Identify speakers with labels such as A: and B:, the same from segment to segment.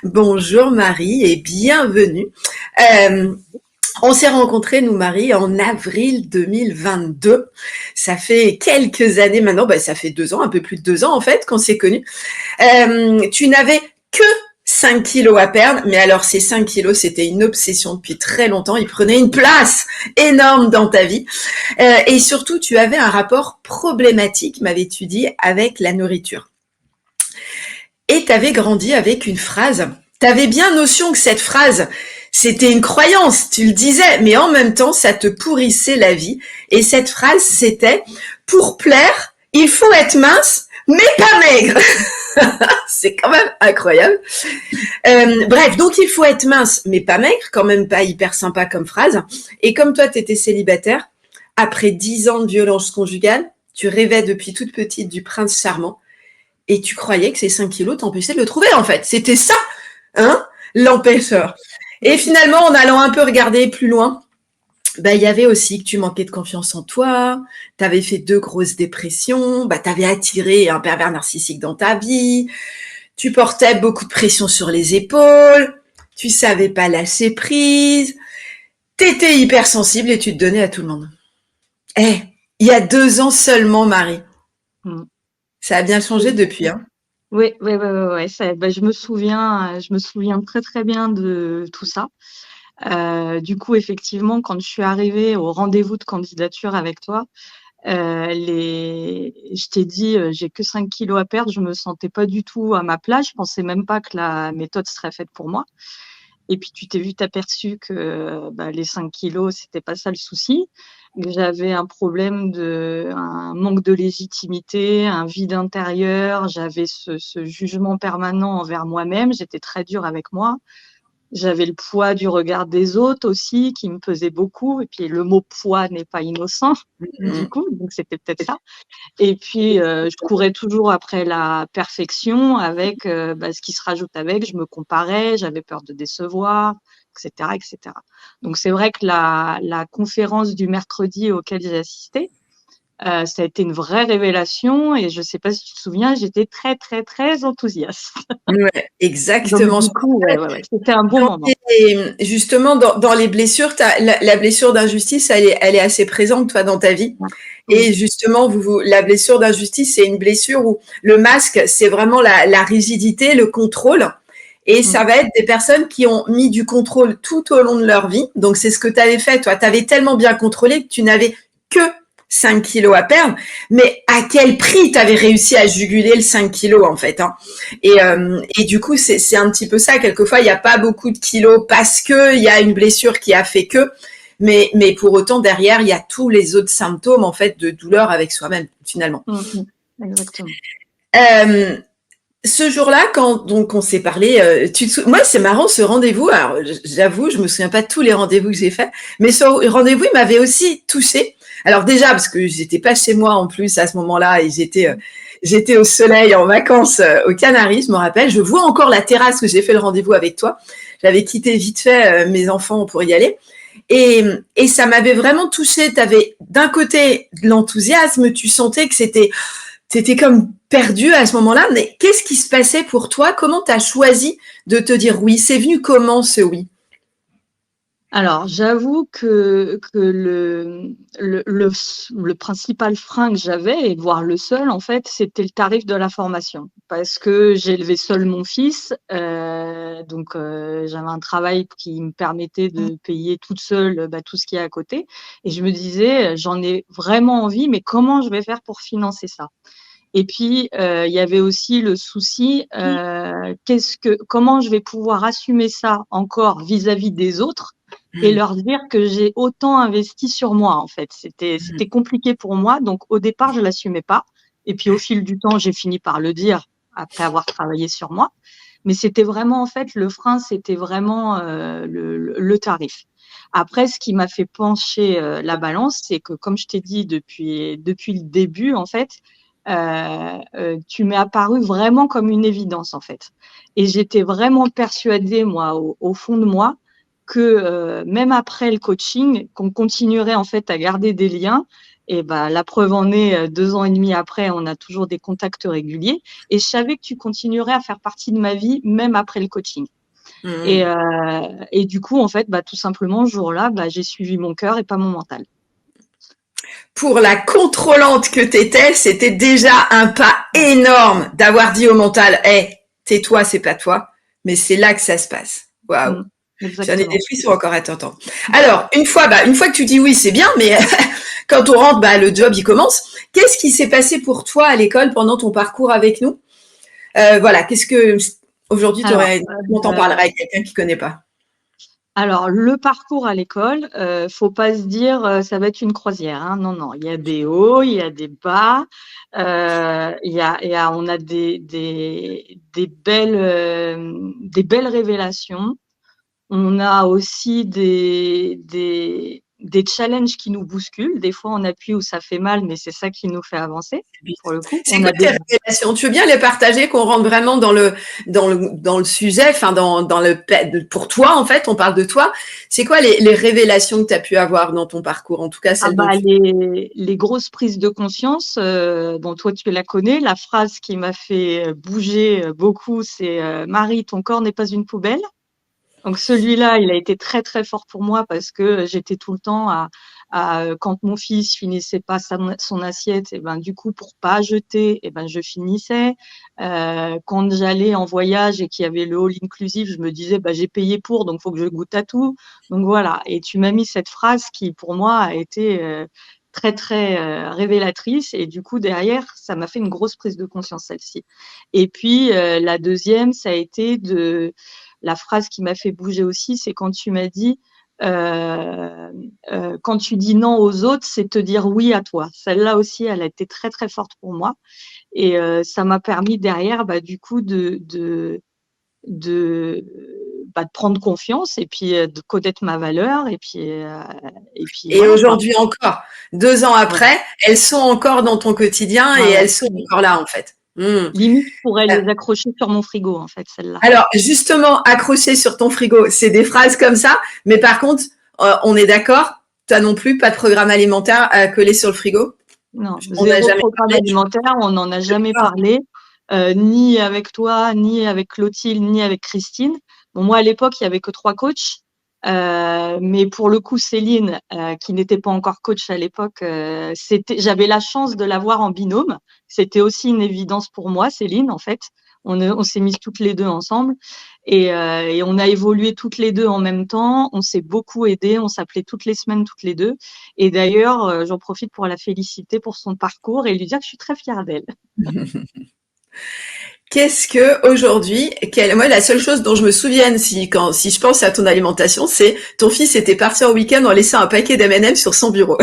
A: Bonjour Marie et bienvenue. Euh, on s'est rencontrés, nous Marie, en avril 2022. Ça fait quelques années maintenant, ça fait 2 ans, un peu plus de 2 ans en fait, qu'on s'est connus. Tu n'avais que 5 kilos à perdre, mais alors ces 5 kilos, c'était une obsession depuis très longtemps. Ils prenaient une place énorme dans ta vie. Et surtout, tu avais un rapport problématique, m'avais-tu dit, avec la nourriture. Et tu avais grandi avec une phrase. Tu avais bien notion que cette phrase, c'était une croyance, tu le disais, mais en même temps, ça te pourrissait la vie. Et cette phrase, c'était « Pour plaire, il faut être mince, mais pas maigre ». C'est quand même incroyable. Bref, donc il faut être mince, mais pas maigre, quand même pas hyper sympa comme phrase. Et comme toi, tu étais célibataire, après 10 ans de violence conjugale, tu rêvais depuis toute petite du prince charmant. Et tu croyais que ces 5 kilos t'empêchaient de le trouver, en fait. C'était ça, hein, l'empêcheur. Et finalement, en allant un peu regarder plus loin, il y avait aussi que tu manquais de confiance en toi, tu avais fait 2 grosses dépressions, tu avais attiré un pervers narcissique dans ta vie, tu portais beaucoup de pression sur les épaules, tu savais pas lâcher prise, t'étais hypersensible et tu te donnais à tout le monde. Il y a 2 ans seulement, Marie. Ça a bien changé depuis, hein.
B: Oui. Je me souviens très très bien de tout ça. Du coup, effectivement, quand je suis arrivée au rendez-vous de candidature avec toi, je t'ai dit, j'ai que 5 kilos à perdre. Je me sentais pas du tout à ma place. Je pensais même pas que la méthode serait faite pour moi. Et puis, tu t'es vite aperçu que les 5 kilos, c'était pas ça le souci. J'avais un manque de légitimité, un vide intérieur. J'avais ce jugement permanent envers moi-même. J'étais très dure avec moi. J'avais le poids du regard des autres aussi qui me pesait beaucoup. Et puis, le mot poids n'est pas innocent, du coup. Donc, c'était peut-être ça. Et puis, je courais toujours après la perfection avec ce qui se rajoute avec. Je me comparais, j'avais peur de décevoir, etc., etc. Donc, c'est vrai que la conférence du mercredi auquel j'ai assisté, ça a été une vraie révélation. Et je ne sais pas si tu te souviens, j'étais très, très, très enthousiaste.
A: Ouais, exactement.
B: Donc, du coup, c'était un bon moment.
A: Justement, dans les blessures, la blessure d'injustice, elle est assez présente, toi, dans ta vie. Et justement, la blessure d'injustice, c'est une blessure où le masque, c'est vraiment la rigidité, le contrôle. Et ça va être des personnes qui ont mis du contrôle tout au long de leur vie. Donc, c'est ce que tu avais fait, toi. Tu avais tellement bien contrôlé que tu n'avais que 5 kilos à perdre, mais à quel prix tu avais réussi à juguler le 5 kilos, en fait, hein. Et du coup, c'est un petit peu ça. Quelquefois, il n'y a pas beaucoup de kilos parce qu'il y a une blessure qui a fait que, mais pour autant, derrière, il y a tous les autres symptômes, en fait, de douleur avec soi-même, finalement.
B: Exactement.
A: Ce jour-là, quand donc on s'est parlé, moi c'est marrant ce rendez-vous. Alors j'avoue, je me souviens pas de tous les rendez-vous que j'ai faits, mais ce rendez-vous il m'avait aussi touchée. Alors déjà parce que j'étais pas chez moi en plus à ce moment-là et j'étais au soleil en vacances aux Canaries, je me rappelle. Je vois encore la terrasse où j'ai fait le rendez-vous avec toi. J'avais quitté vite fait mes enfants pour y aller. Et ça m'avait vraiment touchée. Tu avais d'un côté de l'enthousiasme, tu sentais que t'étais comme perdu à ce moment-là, mais qu'est-ce qui se passait pour toi? Comment tu as choisi de te dire oui? C'est venu comment ce oui?
B: Alors, j'avoue que le principal frein que j'avais, et voire le seul, en fait, c'était le tarif de la formation. Parce que j'ai élevé seul mon fils, donc j'avais un travail qui me permettait de payer toute seule tout ce qui est à côté. Et je me disais, j'en ai vraiment envie, mais comment je vais faire pour financer ça? Et puis, il y avait aussi le souci, comment je vais pouvoir assumer ça encore vis-à-vis des autres et leur dire que j'ai autant investi sur moi, en fait. C'était compliqué pour moi. Donc, au départ, je l'assumais pas. Et puis, au fil du temps, j'ai fini par le dire après avoir travaillé sur moi. Mais c'était vraiment, en fait, le frein, c'était vraiment le tarif. Après, ce qui m'a fait pencher la balance, c'est que, comme je t'ai dit depuis le début, en fait, tu m'es apparu vraiment comme une évidence, en fait. Et j'étais vraiment persuadée, moi, au fond de moi, que même après le coaching, qu'on continuerait en fait à garder des liens Et bah, la preuve en est, 2 ans et demi après, on a toujours des contacts réguliers. Et je savais que tu continuerais à faire partie de ma vie, même après le coaching. Et,
A: Mmh.
B: et du coup, en fait, bah, tout simplement, ce jour-là, bah, j'ai suivi mon cœur et pas mon mental.
A: Pour la contrôlante que t'étais, c'était déjà un pas énorme d'avoir dit au mental, hey, tais-toi, c'est pas toi. Mais c'est là que ça se passe. Waouh.
B: Mmh,
A: J'en ai des
B: exactement.
A: frissons encore à t'entendre. Alors, une fois que tu dis oui, c'est bien, mais quand on rentre, le job, il commence. Qu'est-ce qui s'est passé pour toi à l'école pendant ton parcours avec nous? Voilà, qu'est-ce que aujourd'hui,
B: Alors,
A: comment t'en parlerais à quelqu'un qui connaît pas?
B: Alors, le parcours à l'école, faut pas se dire, ça va être une croisière, hein. Non, non, il y a des hauts, il y a des bas, on a des belles révélations. On a aussi des challenges qui nous bousculent. Des fois, on appuie où ça fait mal, mais c'est ça qui nous fait avancer, pour le coup.
A: C'est
B: On
A: quoi
B: a
A: tes
B: des
A: révélations? Tu veux bien les partager, qu'on rentre vraiment dans le sujet, enfin pour toi en fait, on parle de toi. C'est quoi les révélations que tu as pu avoir dans ton parcours, en tout cas
B: Ah
A: celles dont
B: bah,
A: tu...
B: les grosses prises de conscience, bon, toi tu la connais, la phrase qui m'a fait bouger beaucoup, c'est Marie, ton corps n'est pas une poubelle. Donc celui-là, il a été très très fort pour moi parce que j'étais tout le temps quand mon fils finissait pas son assiette, et ben du coup pour pas jeter, et ben je finissais. Quand j'allais en voyage et qu'il y avait le all inclusive, je me disais bah j'ai payé pour, donc faut que je goûte à tout. Donc voilà. Et tu m'as mis cette phrase qui pour moi a été très très révélatrice, et du coup derrière ça m'a fait une grosse prise de conscience, celle-ci. Et puis la deuxième, ça a été la phrase qui m'a fait bouger aussi, c'est quand tu m'as dit quand tu dis non aux autres, c'est te dire oui à toi. Celle-là aussi, elle a été très très forte pour moi, et ça m'a permis derrière, bah, du coup, de, de prendre confiance, et puis de connaître ma valeur, et puis
A: Et
B: voilà quoi.
A: aujourd'hui encore, 2 ans
B: Ouais.
A: après, elles sont encore dans ton quotidien et
B: Ah ouais.
A: elles sont encore là en fait.
B: Limite, je pourrais les accrocher sur mon frigo en fait, celle-là.
A: Alors justement, accroché sur ton frigo, c'est des phrases comme ça, mais par contre, on est d'accord, toi non plus, pas de programme alimentaire à coller sur le frigo?
B: Non,
A: On n'a
B: zéro
A: jamais
B: programme
A: parlé, je
B: alimentaire, on n'en a
A: sais
B: jamais
A: pas.
B: parlé, ni avec toi, ni avec Clotilde, ni avec Christine. Bon, moi, à l'époque, il y avait que 3 coachs, mais pour le coup, Céline, qui n'était pas encore coach à l'époque, j'avais la chance de l'avoir en binôme. C'était aussi une évidence pour moi, Céline, en fait. On s'est mises toutes les deux ensemble, et on a évolué toutes les deux en même temps. On s'est beaucoup aidées, on s'appelait toutes les semaines, toutes les deux. Et d'ailleurs, j'en profite pour la féliciter pour son parcours et lui dire que je suis très fière d'elle.
A: Qu'est-ce que aujourd'hui, moi la seule chose dont je me souvienne si je pense à ton alimentation, c'est ton fils était parti en week-end en laissant un paquet d'M&M's sur son bureau.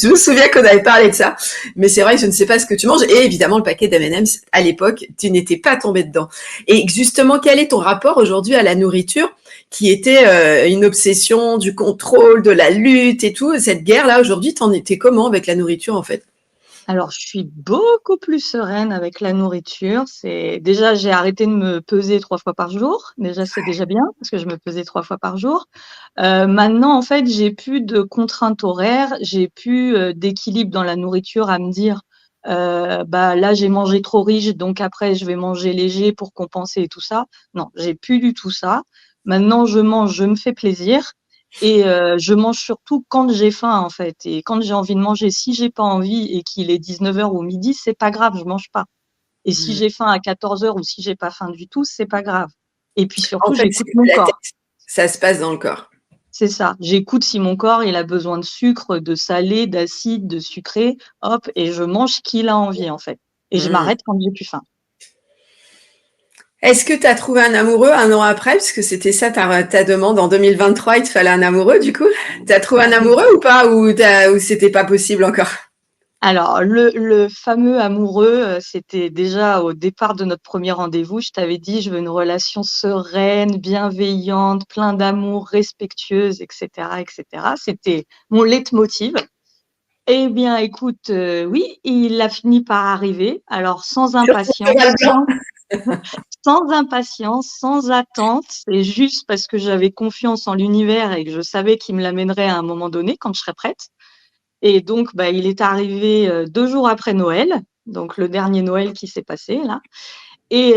A: Je me souviens qu'on avait parlé de ça, mais c'est vrai que je ne sais pas ce que tu manges. Et évidemment, le paquet d'M&M's, à l'époque, tu n'étais pas tombé dedans. Et justement, quel est ton rapport aujourd'hui à la nourriture, qui était une obsession du contrôle, de la lutte et tout? Cette guerre-là, aujourd'hui, t'en étais comment avec la nourriture, en fait?
B: Alors, je suis beaucoup plus sereine avec la nourriture. Déjà, j'ai arrêté de me peser 3 fois par jour. Déjà, c'est déjà bien parce que je me pesais 3 fois par jour. Maintenant, en fait, j'ai plus de contraintes horaires, j'ai plus d'équilibre dans la nourriture à me dire, bah là, j'ai mangé trop riche, donc après, je vais manger léger pour compenser et tout ça. Non, j'ai plus du tout ça. Maintenant, je mange, je me fais plaisir. Et je mange surtout quand j'ai faim, en fait, et quand j'ai envie de manger. Si j'ai pas envie et qu'il est 19h ou midi, c'est pas grave, je mange pas. Et si
A: Mm.
B: j'ai faim à 14h ou si j'ai pas faim du tout, c'est pas grave. Et puis
A: En
B: surtout,
A: fait,
B: j'écoute
A: c'est
B: mon
A: la tête.
B: corps.
A: Ça se passe dans le corps.
B: C'est ça. J'écoute si mon corps, il a besoin de sucre, de salé, d'acide, de sucré, hop, et je mange ce qu'il a envie, en fait. Et je
A: Mm.
B: m'arrête quand j'ai plus faim.
A: Est-ce que tu as trouvé un amoureux 1 an après? Parce que c'était ça ta demande en 2023, il te fallait un amoureux du coup. Tu as trouvé un amoureux ou pas? Ou c'était pas possible encore?
B: Alors, le fameux amoureux, c'était déjà au départ de notre premier rendez-vous. Je t'avais dit, je veux une relation sereine, bienveillante, plein d'amour, respectueuse, etc., etc. C'était mon leitmotiv. Eh bien, écoute, oui, il a fini par arriver. Alors,
A: Sur ton cheval blanc?
B: sans impatience, sans attente. C'est juste parce que j'avais confiance en l'univers et que je savais qu'il me l'amènerait à un moment donné quand je serais prête. Et donc, il est arrivé 2 jours après Noël, donc le dernier Noël qui s'est passé là. Et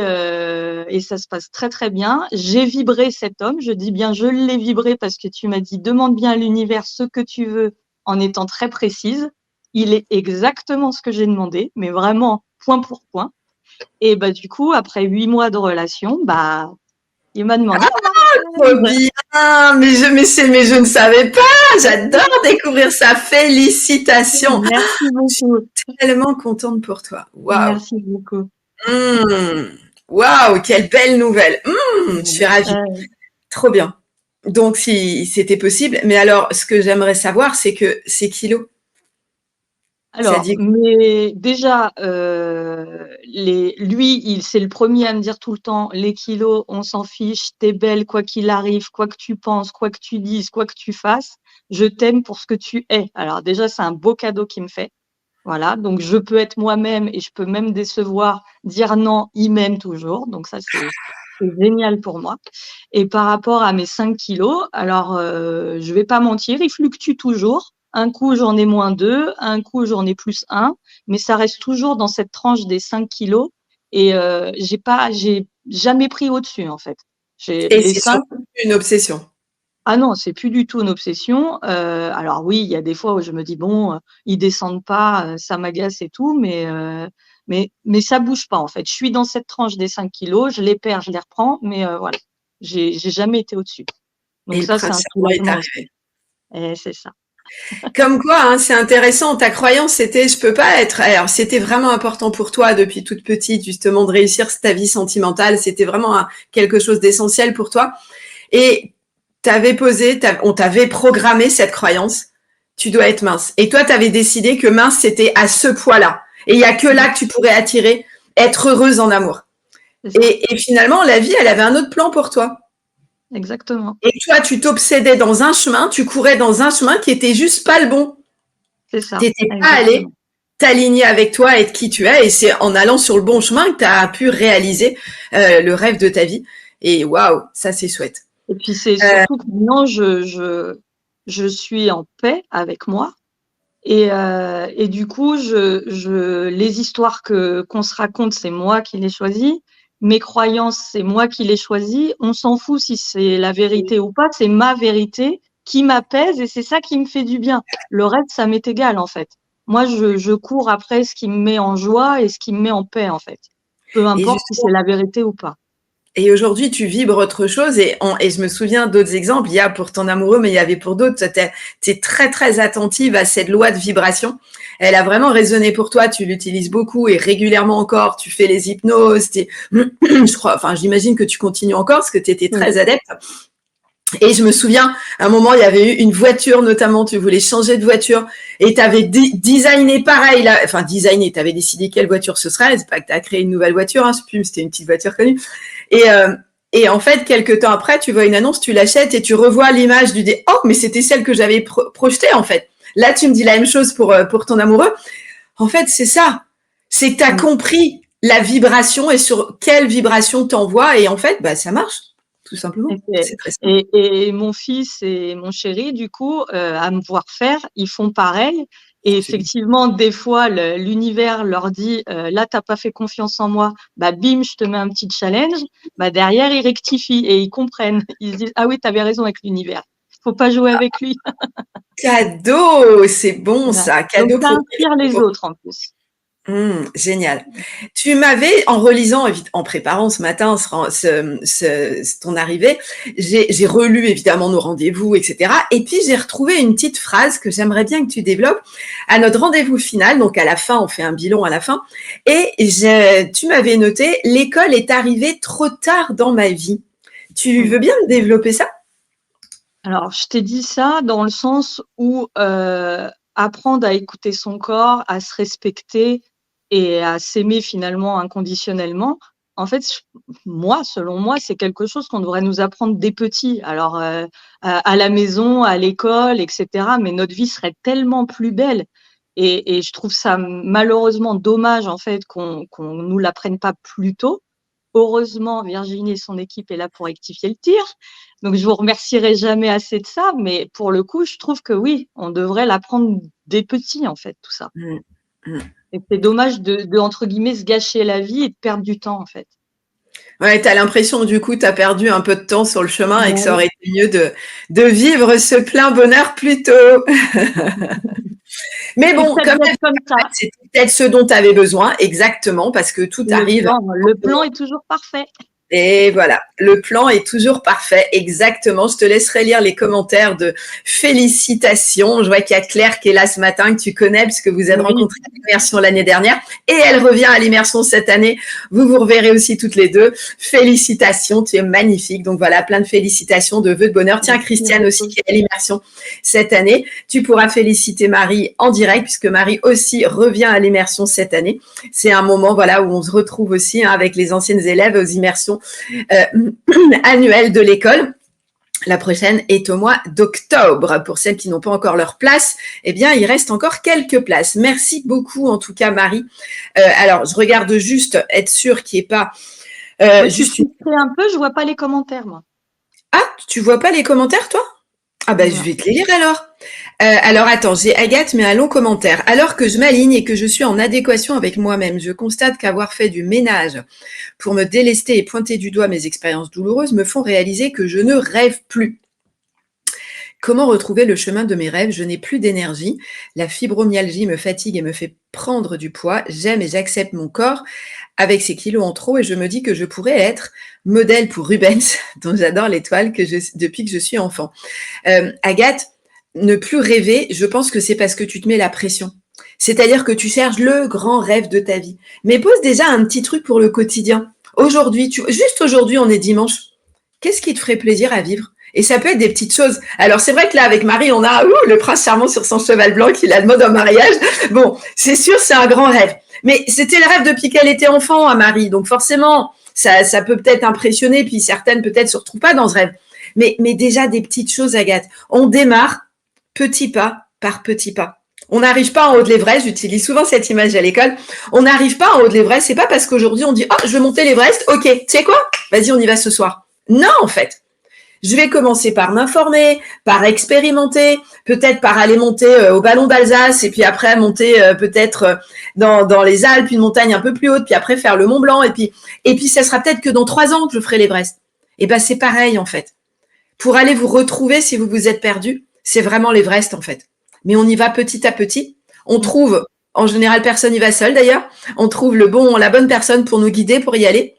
B: ça se passe très très bien. J'ai vibré cet homme, je dis bien je l'ai vibré parce que tu m'as dit demande bien à l'univers ce que tu veux en étant très précise. Il est exactement ce que j'ai demandé, mais vraiment point pour point. Et du coup, après 8 mois de relation, il m'a demandé en
A: Trop
B: mariage.
A: bien, mais je ne savais pas. J'adore découvrir ça. Félicitations.
B: Merci
A: Je suis
B: beaucoup.
A: tellement contente pour toi. Waouh.
B: Merci beaucoup.
A: Mmh. Waouh, quelle belle nouvelle. Mmh, je suis ravie. Trop bien. Donc, si c'était possible. Mais alors, ce que j'aimerais savoir, c'est que ces kilos, ça
B: Alors,
A: dit
B: mais déjà, lui, c'est le premier à me dire tout le temps, les kilos, on s'en fiche, t'es belle, quoi qu'il arrive, quoi que tu penses, quoi que tu dises, quoi que tu fasses, je t'aime pour ce que tu es. Alors déjà, c'est un beau cadeau qu'il me fait. Voilà, donc je peux être moi-même et je peux même décevoir, dire non, il m'aime toujours. Donc ça, c'est génial pour moi. Et par rapport à mes 5 kilos, alors je vais pas mentir, ils fluctuent toujours. Un coup, j'en ai -2, un coup, j'en ai +1, mais ça reste toujours dans cette tranche des 5 kilos. Et j'ai jamais pris au-dessus en fait. J'ai
A: et
B: les
A: c'est
B: 5.
A: surtout une obsession.
B: Ah non, c'est plus du tout une obsession. Alors oui, il y a des fois où je me dis bon, ils descendent pas, ça m'agace et tout, mais ça bouge pas en fait. Je suis dans cette tranche des 5 kilos, je les perds, je les reprends, mais voilà, j'ai jamais été au-dessus.
A: Et
B: Donc
A: le
B: ça, c'est un
A: prince-charmant est
B: soulagement aussi.
A: arrivé.
B: Et c'est ça.
A: Comme quoi, hein, c'est intéressant. Ta croyance, c'était, je peux pas être. Alors, c'était vraiment important pour toi depuis toute petite, justement, de réussir ta vie sentimentale. C'était vraiment quelque chose d'essentiel pour toi. Et on t'avait programmé cette croyance. Tu dois être mince. Et toi, tu avais décidé que mince, c'était à ce poids-là. Et il y a que là que tu pourrais attirer, être heureuse en amour.
B: C'est ça,
A: Et finalement, la vie, elle avait un autre plan pour toi.
B: exactement.
A: Et toi, tu t'obsédais dans un chemin, tu courais dans un chemin qui était juste pas le bon.
B: C'est ça,
A: T'étais pas allé
B: exactement.
A: t'aligner avec toi, être qui tu es, et c'est en allant sur le bon chemin que tu as pu réaliser le rêve de ta vie. Et waouh, ça c'est chouette.
B: Et puis c'est
A: Euh,
B: surtout que maintenant, je suis en paix avec moi. Et du coup, les histoires qu'on se raconte, c'est moi qui les choisis. Mes croyances, c'est moi qui les choisis. On s'en fout si c'est la vérité ou pas. C'est ma vérité qui m'apaise et c'est ça qui me fait du bien. Le reste, ça m'est égal, en fait. Moi, je cours après ce qui me met en joie et ce qui me met en paix, en fait. Peu
A: et
B: importe si c'est
A: justement,
B: la vérité ou pas.
A: et aujourd'hui, tu vibres autre chose. Et je me souviens d'autres exemples. Il y a pour ton amoureux, mais il y avait pour d'autres. Tu es très, très attentive à cette loi de vibration. Elle a vraiment résonné pour toi. Tu l'utilises beaucoup et régulièrement encore. Tu fais les hypnoses. Je crois, enfin, j'imagine que tu continues encore parce que tu étais
B: Oui,
A: très adepte. Et je me souviens, à un moment, il y avait eu une voiture, notamment, tu voulais changer de voiture, et tu avais designé pareil, là, enfin, designé, tu avais décidé quelle voiture ce serait, c'est pas que tu as créé une nouvelle voiture, hein, c'était une petite voiture connue. Et, euh, et en fait, quelques temps après, tu vois une annonce, tu l'achètes et tu revois l'image du oh, mais c'était celle que j'avais projetée, en fait. Là, tu me dis la même chose pour ton amoureux. En fait, c'est ça. C'est que tu as
B: oui.
A: compris la vibration et sur quelle vibration t'envoies, et en fait, bah, ça marche, tout simplement.
B: Et, c'est-
A: C'est très simple.
B: et mon fils et mon chéri, du coup, à me voir faire, ils font pareil. Et effectivement, des fois, l'univers leur dit, là, t'as pas fait confiance en moi, bah bim, je te mets un petit challenge. Bah derrière, ils rectifient et ils comprennent. Ils se disent, ah oui, t'avais raison avec l'univers. Faut pas jouer avec lui.
A: Cadeau, c'est bon
B: Voilà.
A: ça,
B: Donc
A: cadeau
B: ça inspire les autres en plus.
A: Génial. Tu m'avais, en relisant, en préparant ce matin ton arrivée, j'ai relu évidemment nos rendez-vous, etc. Et puis j'ai retrouvé une petite phrase que j'aimerais bien que tu développes à notre rendez-vous final. Donc à la fin, on fait un bilan à la fin. Et tu m'avais noté, l'école est arrivée trop tard dans ma vie. Tu
B: Oui.
A: veux bien me développer ça?
B: Alors, je t'ai dit ça dans le sens où apprendre à écouter son corps, à se respecter et à s'aimer finalement inconditionnellement. En fait, moi, selon moi, c'est quelque chose qu'on devrait nous apprendre dès petit. Alors, à la maison, à l'école, etc. Mais notre vie serait tellement plus belle. Et je trouve ça malheureusement dommage en fait qu'on nous l'apprenne pas plus tôt. heureusement, Virginie et son équipe est là pour rectifier le tir. Donc, je vous remercierai jamais assez de ça. Mais pour le coup, je trouve que oui, on devrait l'apprendre des petits, en fait, tout ça.
A: Mmh. Mmh.
B: Et c'est dommage entre guillemets, se gâcher la vie et de perdre du temps, en fait.
A: Ouais, tu as l'impression, du coup, tu as perdu un peu de temps sur le chemin et que ça
B: Ouais.
A: aurait été mieux de vivre ce plein bonheur plus tôt. Mais
B: C'est
A: bon,
B: peut-être
A: quand même,
B: d'être comme ça.
A: c'était peut-être ce dont tu avais besoin, exactement, parce que tout arrive.
B: Le plan est toujours parfait.
A: Et voilà, le plan est toujours parfait, exactement. Je te laisserai lire les commentaires de félicitations. Je vois qu'il y a Claire qui est là ce matin, que tu connais, puisque vous êtes
B: Oui.
A: rencontrés à l'immersion l'année dernière, et elle revient à l'immersion cette année. Vous vous reverrez aussi toutes les deux. Félicitations, tu es magnifique. Donc voilà, plein de félicitations, de vœux de bonheur. Tiens, Christiane aussi qui est à l'immersion cette année. Tu pourras féliciter Marie en direct, puisque Marie aussi revient à l'immersion cette année. C'est un moment, voilà, où on se retrouve aussi avec les anciennes élèves aux immersions annuelle de l'école. La prochaine est au mois d'octobre. Pour celles qui n'ont pas encore leur place, eh bien, il reste encore quelques places. Merci beaucoup, en tout cas, Marie. Alors, je regarde juste être sûre qu'il n'y ait pas juste
B: une... un peu, je vois pas les commentaires, moi.
A: Ah, tu vois pas les commentaires, toi? Ah ben, je vais te les lire alors. Alors attends, j'ai Agathe, mais un long commentaire. Alors que je m'aligne et que je suis en adéquation avec moi-même, je constate qu'avoir fait du ménage pour me délester et pointer du doigt mes expériences douloureuses me font réaliser que je ne rêve plus. Comment retrouver le chemin de mes rêves? Je n'ai plus d'énergie. La fibromyalgie me fatigue et me fait prendre du poids. J'aime et j'accepte mon corps avec ses kilos en trop et je me dis que je pourrais être modèle pour Rubens, dont j'adore l'étoile depuis que je suis enfant. Agathe, ne plus rêver, je pense que c'est parce que tu te mets la pression. C'est-à-dire que tu cherches le grand rêve de ta vie. Mais pose déjà un petit truc pour le quotidien. Aujourd'hui, juste aujourd'hui, on est dimanche. Qu'est-ce qui te ferait plaisir à vivre? Et ça peut être des petites choses. Alors, c'est vrai que là, avec Marie, on a le prince charmant sur son cheval blanc qui l'a de mode en mariage. Bon, c'est sûr, c'est un grand rêve. Mais c'était le rêve depuis qu'elle était enfant à Marie. Donc, forcément, ça peut peut-être impressionner. Puis, certaines, peut-être, se retrouvent pas dans ce rêve. Mais déjà, des petites choses, Agathe. On démarre petit pas par petit pas. On n'arrive pas en haut de l'Everest, j'utilise souvent cette image à l'école, on n'arrive pas en haut de l'Everest, c'est pas parce qu'aujourd'hui on dit « Oh, je veux monter l'Everest, ok, tu sais quoi? Vas-y, on y va ce soir. » Non, en fait. Je vais commencer par m'informer, par expérimenter, peut-être par aller monter au Ballon d'Alsace et puis après monter peut-être dans les Alpes, une montagne un peu plus haute, puis après faire le Mont Blanc et puis ça sera peut-être que dans 3 ans que je ferai l'Everest. Et ben c'est pareil en fait. Pour aller vous retrouver si vous vous êtes perdu, c'est vraiment l'Everest en fait. Mais on y va petit à petit. On trouve, en général, personne n'y va seul d'ailleurs. On trouve la bonne personne pour nous guider, pour y aller.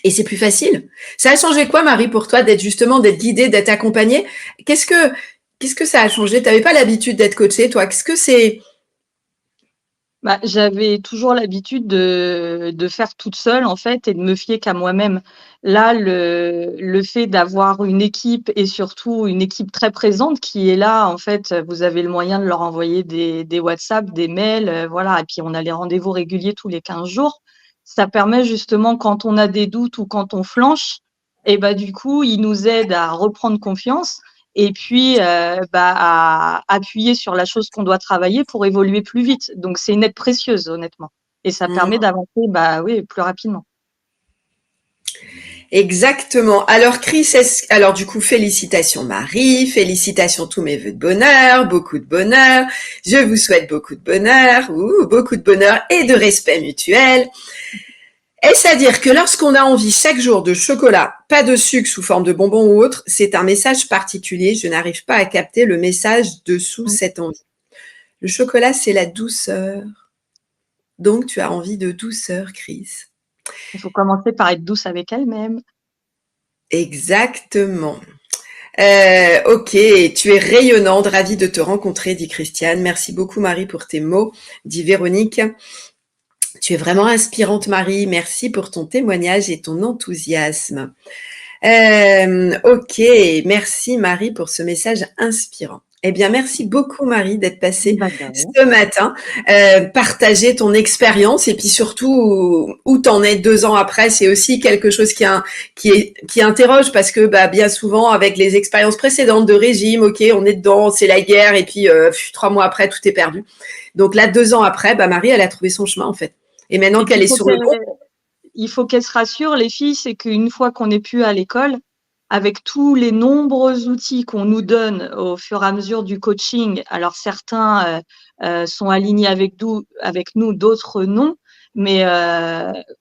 A: Et c'est plus facile. Ça a changé quoi, Marie, pour toi, d'être guidée, d'être accompagnée? Qu'est-ce que ça a changé? Tu n'avais pas l'habitude d'être coachée, toi? Qu'est-ce que c'est?
B: J'avais toujours l'habitude de faire toute seule, en fait, et de me fier qu'à moi-même. Là, le fait d'avoir une équipe et surtout une équipe très présente qui est là, en fait, vous avez le moyen de leur envoyer des WhatsApp, des mails, voilà. Et puis, on a les rendez-vous réguliers tous les 15 jours. Ça permet justement, quand on a des doutes ou quand on flanche, et du coup, ils nous aident à reprendre confiance et puis à appuyer sur la chose qu'on doit travailler pour évoluer plus vite. Donc, c'est une aide précieuse, honnêtement. Et ça permet d'avancer plus rapidement.
A: Exactement. Alors, Chris, alors du coup, félicitations Marie, félicitations tous mes vœux de bonheur, beaucoup de bonheur. Je vous souhaite beaucoup de bonheur, beaucoup de bonheur et de respect mutuel. Est-ce à dire que lorsqu'on a envie chaque jour de chocolat, pas de sucre sous forme de bonbons ou autre, c'est un message particulier. Je n'arrive pas à capter le message dessous cette envie. Le chocolat, c'est la douceur. Donc, tu as envie de douceur, Chris.
B: Il faut commencer par être douce avec elle-même.
A: Exactement. Ok, tu es rayonnante, ravie de te rencontrer, dit Christiane. Merci beaucoup, Marie, pour tes mots, dit Véronique. Tu es vraiment inspirante, Marie. Merci pour ton témoignage et ton enthousiasme. Ok, merci, Marie, pour ce message inspirant. Eh bien, merci beaucoup, Marie, d'être passée ce matin, partager ton expérience et puis surtout où t'en es 2 ans après, c'est aussi quelque chose qui interroge parce que bien souvent avec les expériences précédentes de régime, ok, on est dedans, c'est la guerre et puis 3 mois après tout est perdu. Donc là, 2 ans après, Marie, elle a trouvé son chemin en fait. Et maintenant qu'elle est sur le pont.
B: il faut qu'elles se rassurent, les filles, c'est qu'une fois qu'on n'est plus à l'école, avec tous les nombreux outils qu'on nous donne au fur et à mesure du coaching, alors certains sont alignés avec nous, d'autres non, mais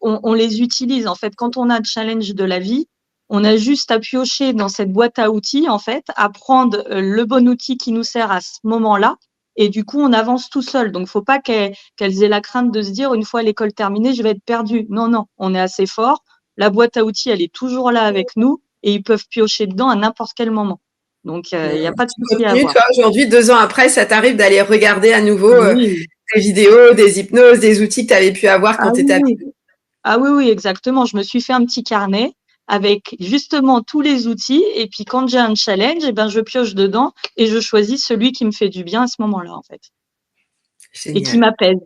B: on les utilise. En fait, quand on a un challenge de la vie, on a juste à piocher dans cette boîte à outils, en fait, à prendre le bon outil qui nous sert à ce moment-là. Et du coup, on avance tout seul. Donc, faut pas qu'elles aient la crainte de se dire, une fois l'école terminée, je vais être perdue. Non, non, on est assez fort. La boîte à outils, elle est toujours là avec nous et ils peuvent piocher dedans à n'importe quel moment. Donc, il n'y a pas de
A: Tu
B: souci à
A: continues,
B: avoir.
A: toi, aujourd'hui, 2 ans après, ça t'arrive d'aller regarder à nouveau
B: Oui.
A: des vidéos, des hypnoses, des outils que tu avais pu avoir
B: Ah
A: quand tu étais
B: oui,
A: avec
B: oui. Ah oui, oui, exactement. Je me suis fait un petit carnet avec justement tous les outils. Et puis, quand j'ai un challenge, eh ben, je pioche dedans et je choisis celui qui me fait du bien à ce moment-là, en fait, et qui
A: Génial.
B: m'apaise.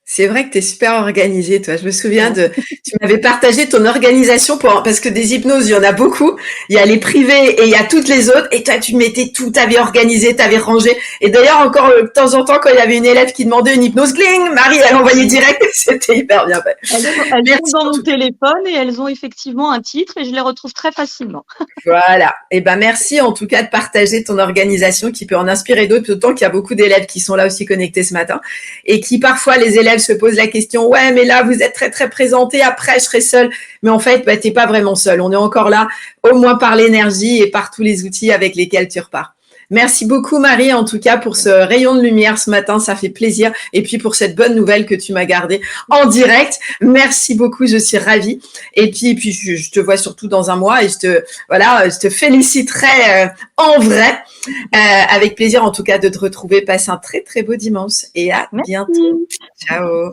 A: C'est vrai que tu es super organisée, toi. Je me souviens
B: Ouais.
A: tu m'avais partagé ton organisation parce que des hypnoses, il y en a beaucoup. Il y a les privées et il y a toutes les autres. Et toi, tu mettais tout, t'avais organisé, t'avais rangé. Et d'ailleurs, encore de temps en temps, quand il y avait une élève qui demandait une hypnose, gling, Marie, elle envoyait direct. C'était hyper bien fait.
B: Elles sont
A: Merci
B: dans
A: en
B: mon
A: tout cas.
B: téléphone et elles ont effectivement un titre et je les retrouve très facilement.
A: Voilà. Et ben, merci en tout cas de partager ton organisation qui peut en inspirer d'autres, d'autant qu'il y a beaucoup d'élèves qui sont là aussi connectés ce matin et qui parfois les élèves se posent la question, ouais, mais là vous êtes très très présenté, après je serai seule. Mais en fait, bah, t'es pas vraiment seul. On est encore là, au moins par l'énergie et par tous les outils avec lesquels tu repars. Merci beaucoup Marie en tout cas pour ce rayon de lumière ce matin, ça fait plaisir. Et puis pour cette bonne nouvelle que tu m'as gardée en direct. Merci beaucoup, je suis ravie. Et puis je te vois surtout dans un mois et je te féliciterai en vrai. Avec plaisir en tout cas de te retrouver. Passe un très très beau dimanche et à bientôt.
B: Merci.
A: Ciao.